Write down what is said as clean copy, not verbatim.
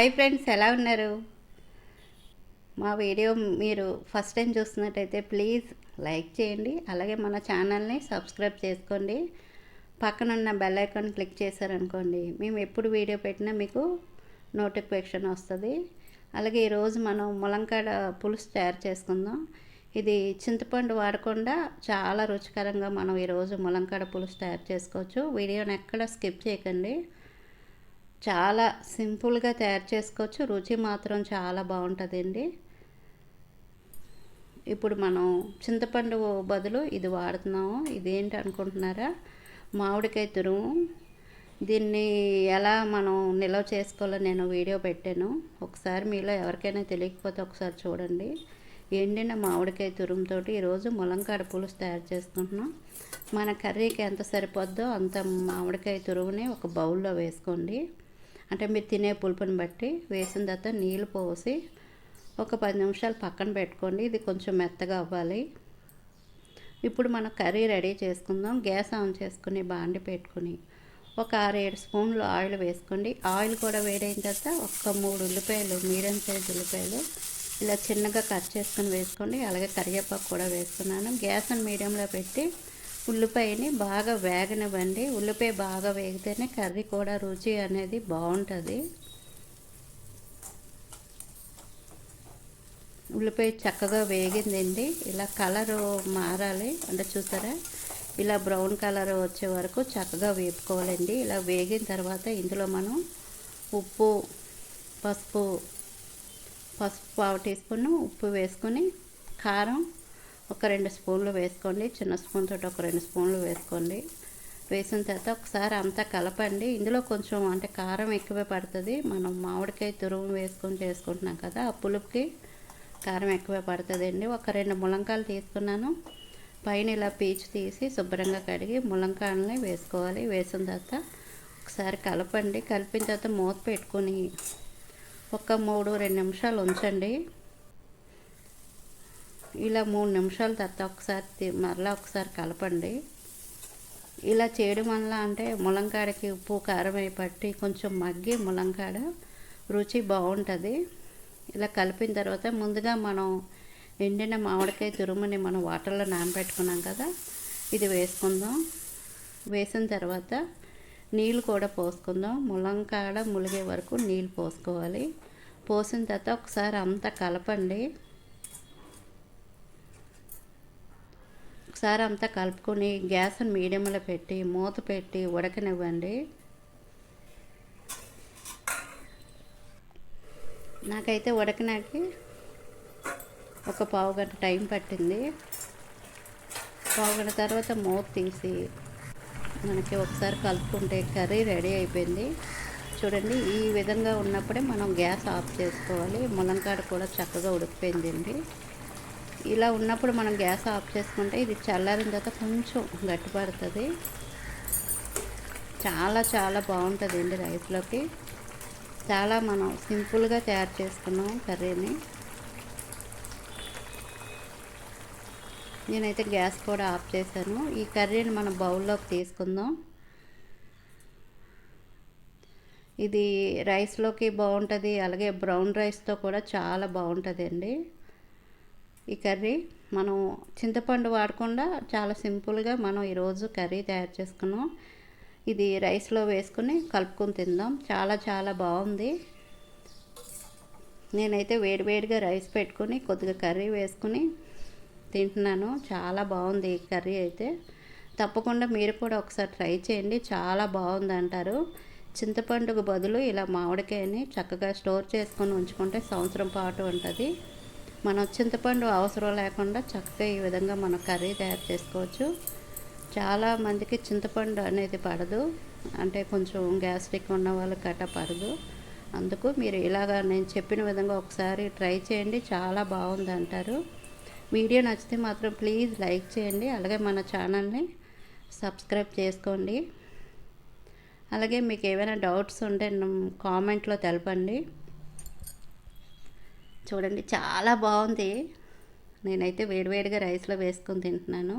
Hi friends, ఎలా ఉన్నారు? మా వీడియో మీరు ఫస్ట్ టైం చూస్తున్నట్టయితే ప్లీజ్ లైక్ చేయండి. అలాగే మన ఛానల్ని సబ్స్క్రైబ్ చేసుకోండి. పక్కనున్న బెల్ ఐకాన్ క్లిక్ చేశారనుకోండి, మేము ఎప్పుడు వీడియో పెట్టినా మీకు నోటిఫికేషన్ వస్తుంది. అలాగే ఈరోజు మనం ములంకాడ పులుసు తయారు చేసుకుందాం. ఇది చింతపండు వాడకుండా చాలా రుచికరంగా మనం ఈరోజు ములంకాడ పులుసు తయారు చేసుకోవచ్చు. వీడియోని ఎక్కడ స్కిప్ చేయకండి. చాలా సింపుల్గా తయారు చేసుకోవచ్చు. రుచి మాత్రం చాలా బాగుంటుందండి. ఇప్పుడు మనం చింతపండు బదులు ఇది వాడుతున్నాము. ఇదేంటి అనుకుంటున్నారా? మామిడికాయ తురుము. దీన్ని ఎలా మనం నిల్వ చేసుకోవాలో నేను వీడియో పెట్టాను. ఒకసారి మీలో ఎవరికైనా తెలియకపోతే ఒకసారి చూడండి. ఎండిన మామిడికాయ తురుముతో ఈరోజు ములంకాడ పులుసు తయారు చేసుకుంటున్నాం. మన కర్రీకి ఎంత సరిపోద్దో అంత మామిడికాయ తురుముని ఒక బౌల్లో వేసుకోండి. అంటే మీరు తినే పులుపుని బట్టి వేసిన తర్వాత నీళ్ళు పోసి ఒక 10 నిమిషాలు పక్కన పెట్టుకోండి. ఇది కొంచెం మెత్తగా అవ్వాలి. ఇప్పుడు మనం కర్రీ రెడీ చేసుకుందాం. గ్యాస్ ఆన్ చేసుకుని బాండి పెట్టుకుని ఒక 6-7 స్పూన్లు ఆయిల్ వేసుకోండి. ఆయిల్ కూడా వేడైన తర్వాత ఒక 3 ఉల్లిపాయలు, మీడియం సైజ్ ఉల్లిపాయలు ఇలా చిన్నగా కట్ చేసుకుని వేసుకోండి. అలాగే కరివేపాకు కూడా వేస్తున్నాను. గ్యాస్ని మీడియంలో పెట్టి ఉల్లిపాయని బాగా వేగనివ్వండి. ఉల్లిపాయ బాగా వేగితేనే కర్రీ కూడా రుచి అనేది బాగుంటుంది. ఉల్లిపాయ చక్కగా వేగిందండి. ఇలా కలరు మారాలి. అంటే చూసారా, ఇలా బ్రౌన్ కలర్ వచ్చే వరకు చక్కగా వేపుకోవాలండి. ఇలా వేగిన తర్వాత ఇందులో మనం ఉప్పు, పసుపు 1/2 టీ స్పూన్ ఉప్పు వేసుకొని, కారం ఒక 2 స్పూన్లు వేసుకోండి. చిన్న స్పూన్ తోటి ఒక 2 స్పూన్లు వేసుకోండి. వేసిన తర్వాత ఒకసారి అంతా కలపండి. ఇందులో కొంచెం అంటే కారం ఎక్కువే పడుతుంది. మనం మామిడికాయ తురుము వేసుకొని చేసుకుంటున్నాం కదా, ఆ పులుపుకి కారం ఎక్కువే పడుతుందండి. ఒక 2 ములంకాయలు తీసుకున్నాను. పైన ఇలా పీచు తీసి శుభ్రంగా కడిగి ములంకాయలని వేసుకోవాలి. వేసిన తర్వాత ఒకసారి కలపండి. కలిపిన తర్వాత మూత పెట్టుకొని ఒక 3-2 నిమిషాలు ఉంచండి. ఇలా 3 నిమిషాల తర్వాత ఒకసారి మరలా ఒకసారి కలపండి. ఇలా చేయడం వల్ల అంటే ములంకాడకి ఉప్పు కారం అయి పట్టి కొంచెం మగ్గి ములంకాడ రుచి బాగుంటుంది. ఇలా కలిపిన తర్వాత ముందుగా మనం ఎండిన మామిడికాయ తురుముని మనం వాటర్లో నానబెట్టుకున్నాం కదా, ఇది వేసుకుందాం. వేసిన తర్వాత నీళ్ళు కూడా పోసుకుందాం. ములంకాడ ములిగే వరకు నీళ్ళు పోసుకోవాలి. పోసిన తర్వాత ఒకసారి అంతా కలపండి. ఒకసారి అంతా కలుపుకొని గ్యాస్ని మీడియంలో పెట్టి మూత పెట్టి ఉడకనివ్వండి. నాకైతే ఉడకనాకి ఒక పావుగంట టైం పట్టింది. పావుగంట తర్వాత మూత తీసి మనకి ఒకసారి కలుపుకుంటే కర్రీ రెడీ అయిపోయింది. చూడండి, ఈ విధంగా ఉన్నప్పుడే మనం గ్యాస్ ఆఫ్ చేసుకోవాలి. ములంకాడ కూడా చక్కగా ఉడికిపోయిందండి. ఇలా ఉన్నప్పుడు మనం గ్యాస్ ఆఫ్ చేసుకుంటే ఇది చల్లారిన తర్వాత కొంచెం గట్టిపడుతుంది. చాలా చాలా బాగుంటుందండి రైస్లోకి. చాలా మనం సింపుల్గా తయారు చేసుకున్నాం కర్రీని. నేనైతే గ్యాస్ కూడా ఆఫ్ చేశాను. ఈ కర్రీని మనం బౌల్లోకి తీసుకుందాం. ఇది రైస్లోకి బాగుంటుంది. అలాగే బ్రౌన్ రైస్తో కూడా చాలా బాగుంటుందండి ఈ కర్రీ. మనం చింతపండు వాడకుండా చాలా సింపుల్గా మనం ఈరోజు కర్రీ తయారు చేసుకున్నాం. ఇది రైస్లో వేసుకుని కలుపుకొని తిందాం. చాలా చాలా బాగుంది. నేనైతే వేడివేడిగా రైస్ పెట్టుకుని కొద్దిగా కర్రీ వేసుకుని తింటున్నాను. చాలా బాగుంది ఈ కర్రీ అయితే. తప్పకుండా మీరు కూడా ఒకసారి ట్రై చేయండి. చాలా బాగుంది అంటారు. చింతపండుకు బదులు ఇలా మామిడికాయని చక్కగా స్టోర్ చేసుకొని ఉంచుకుంటే సంవత్సరం పాటు ఉంటుంది. మనం చింతపండు అవసరం లేకుండా చక్కగా ఈ విధంగా మనం కర్రీ తయారు చేసుకోవచ్చు. చాలామందికి చింతపండు అనేది పడదు. అంటే కొంచెం గ్యాస్ట్రిక్ ఉన్న వాళ్ళకి గట్ట పడదు. అందుకు మీరు ఇలాగా నేను చెప్పిన విధంగా ఒకసారి ట్రై చేయండి. చాలా బాగుంది అంటారు. వీడియో నచ్చితే మాత్రం ప్లీజ్ లైక్ చేయండి. అలాగే మన ఛానల్ని సబ్స్క్రైబ్ చేసుకోండి. అలాగే మీకు ఏమైనా డౌట్స్ ఉంటే కామెంట్లో తెలపండి. చూడండి, చాలా బాగుంది. నేనైతే వేడివేడిగా రైస్లో వేసుకొని తింటున్నాను.